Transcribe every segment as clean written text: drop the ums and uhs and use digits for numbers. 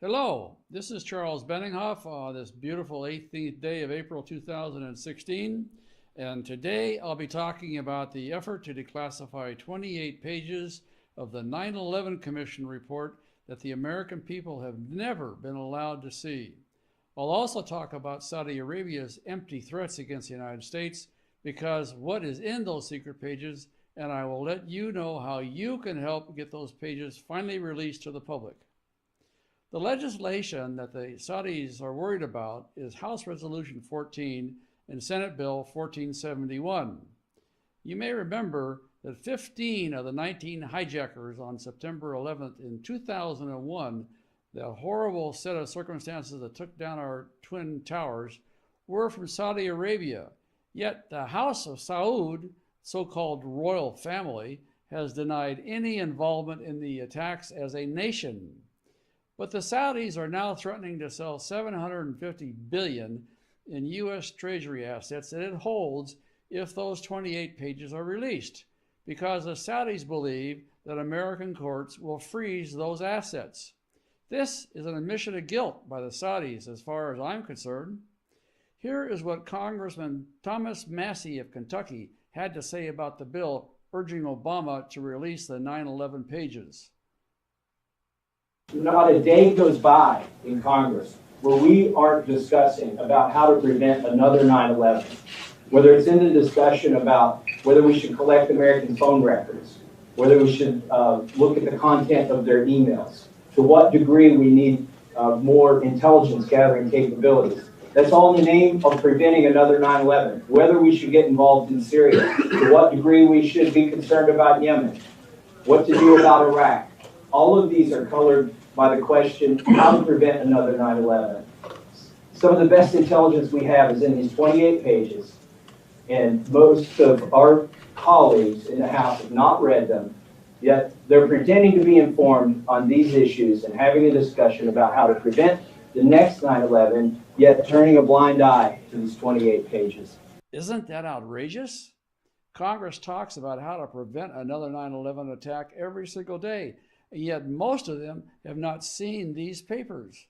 Hello, this is Charles Benninghoff on this beautiful 18th day of April 2016. And today I'll be talking about the effort to declassify 28 pages of the 9/11 Commission report that the American people have never been allowed to see. I'll also talk about Saudi Arabia's empty threats against the United States, because what is in those secret pages, and I will let you know how you can help get those pages finally released to the public. The legislation that the Saudis are worried about is House Resolution 14 and Senate Bill 1471. You may remember that 15 of the 19 hijackers on September 11th in 2001, the horrible set of circumstances that took down our twin towers, were from Saudi Arabia. Yet the House of Saud, so-called royal family, has denied any involvement in the attacks as a nation. But the Saudis are now threatening to sell $750 billion in U.S. Treasury assets that it holds if those 28 pages are released, because the Saudis believe that American courts will freeze those assets. This is an admission of guilt by the Saudis as far as I'm concerned. Here is what Congressman Thomas Massie of Kentucky had to say about the bill urging Obama to release the 9/11 pages. Not a day goes by in Congress where we aren't discussing about how to prevent another 9/11. Whether it's in the discussion about whether we should collect American phone records, whether we should look at the content of their emails, to what degree we need more intelligence gathering capabilities. That's all in the name of preventing another 9/11. Whether we should get involved in Syria, to what degree we should be concerned about Yemen, what to do about Iraq. All of these are colored by the question, how to prevent another 9/11. Some of the best intelligence we have is in these 28 pages, and most of our colleagues in the House have not read them, yet they're pretending to be informed on these issues and having a discussion about how to prevent the next 9/11, yet turning a blind eye to these 28 pages. Isn't that outrageous? Congress talks about how to prevent another 9/11 attack every single day, and yet most of them have not seen these papers.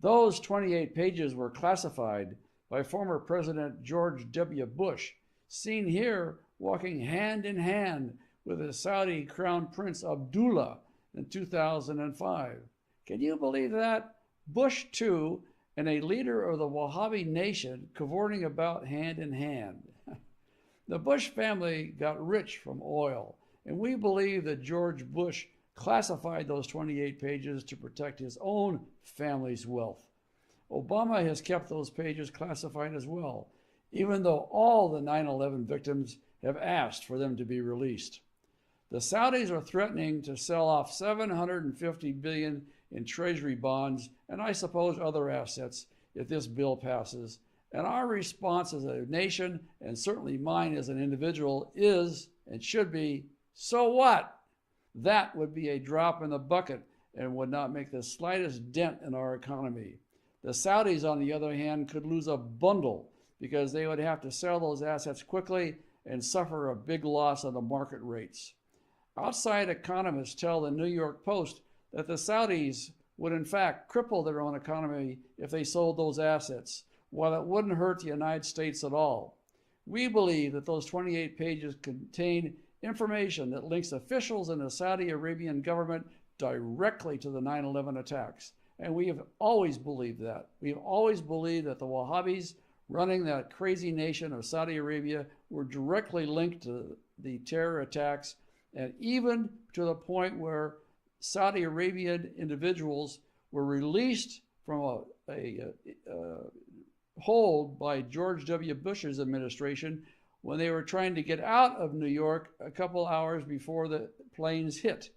Those 28 pages were classified by former President George W. Bush, seen here walking hand in hand with the Saudi Crown Prince Abdullah in 2005. Can you believe that? Bush, too, and a leader of the Wahhabi nation cavorting about hand in hand. The Bush family got rich from oil, and we believe that George Bush classified those 28 pages to protect his own family's wealth. Obama has kept those pages classified as well, even though all the 9/11 victims have asked for them to be released. The Saudis are threatening to sell off $750 billion in treasury bonds and I suppose other assets if this bill passes. And our response as a nation, and certainly mine as an individual, is and should be, so what? That would be a drop in the bucket and would not make the slightest dent in our economy. The Saudis, on the other hand, could lose a bundle because they would have to sell those assets quickly and suffer a big loss on the market rates. Outside economists tell the New York Post that the Saudis would in fact cripple their own economy if they sold those assets, while it wouldn't hurt the United States at all. We believe that those 28 pages contain information that links officials in the Saudi Arabian government directly to the 9/11 attacks. And we have always believed that. We have always believed that the Wahhabis running that crazy nation of Saudi Arabia were directly linked to the terror attacks, and even to the point where Saudi Arabian individuals were released from a hold by George W. Bush's administration when they were trying to get out of New York a couple hours before the planes hit.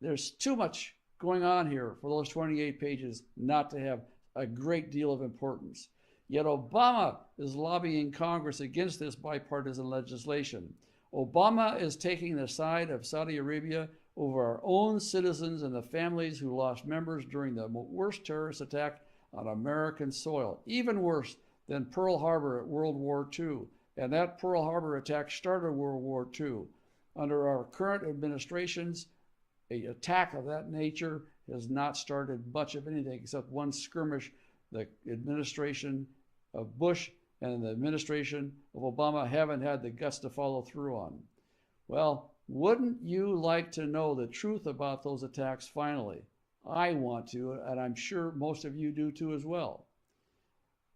There's too much going on here for those 28 pages not to have a great deal of importance. Yet Obama is lobbying Congress against this bipartisan legislation. Obama is taking the side of Saudi Arabia over our own citizens and the families who lost members during the worst terrorist attack on American soil, even worse than Pearl Harbor at World War II. And that Pearl Harbor attack started World War II. Under our current administrations, an attack of that nature has not started much of anything except one skirmish the administration of Bush and the administration of Obama haven't had the guts to follow through on. Well, wouldn't you like to know the truth about those attacks finally? I want to, and I'm sure most of you do too as well.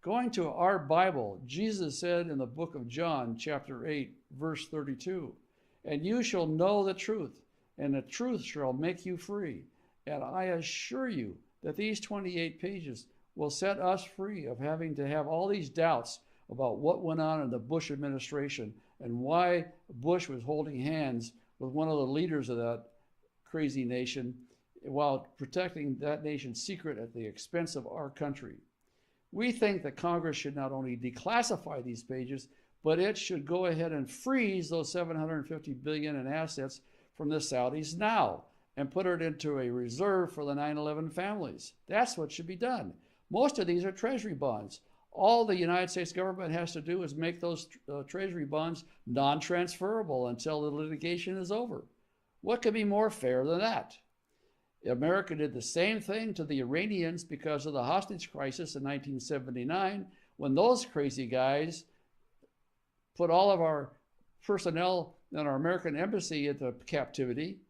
Going to our Bible, Jesus said in the book of John, chapter 8, verse 32, "And you shall know the truth, and the truth shall make you free." And I assure you that these 28 pages will set us free of having to have all these doubts about what went on in the Bush administration and why Bush was holding hands with one of the leaders of that crazy nation while protecting that nation's secret at the expense of our country. We think that Congress should not only declassify these pages, but it should go ahead and freeze those $750 billion in assets from the Saudis now and put it into a reserve for the 9/11 families. That's what should be done. Most of these are treasury bonds. All the United States government has to do is make those treasury bonds non-transferable until the litigation is over. What could be more fair than that? America did the same thing to the Iranians because of the hostage crisis in 1979, when those crazy guys put all of our personnel in our American embassy into captivity.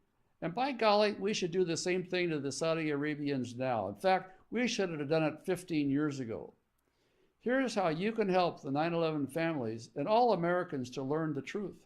And by golly, we should do the same thing to the Saudi Arabians now. In fact, we should have done it 15 years ago. Here's how you can help the 9/11 families and all Americans to learn the truth.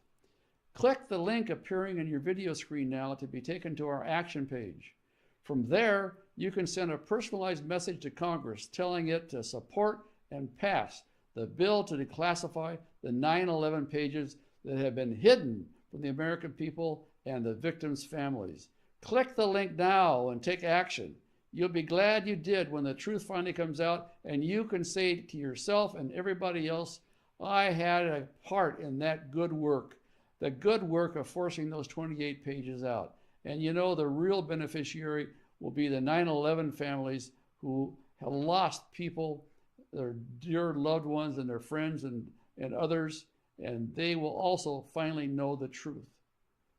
Click the link appearing in your video screen now to be taken to our action page. From there, you can send a personalized message to Congress telling it to support and pass the bill to declassify the 9/11 pages that have been hidden from the American people and the victims' families. Click the link now and take action. You'll be glad you did when the truth finally comes out and you can say to yourself and everybody else, I had a part in that good work, the good work of forcing those 28 pages out. And you know the real beneficiary will be the 9/11 families who have lost people, their dear loved ones and their friends and others, and they will also finally know the truth.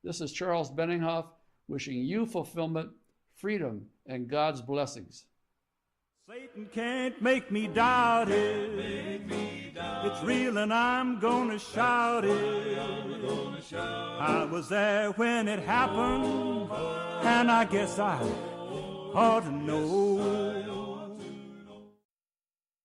This is Charles Benninghoff wishing you fulfillment, freedom, and God's blessings. Satan can't make me doubt it. It's real and I'm gonna shout it. I was there when it happened, and I guess I ought to know.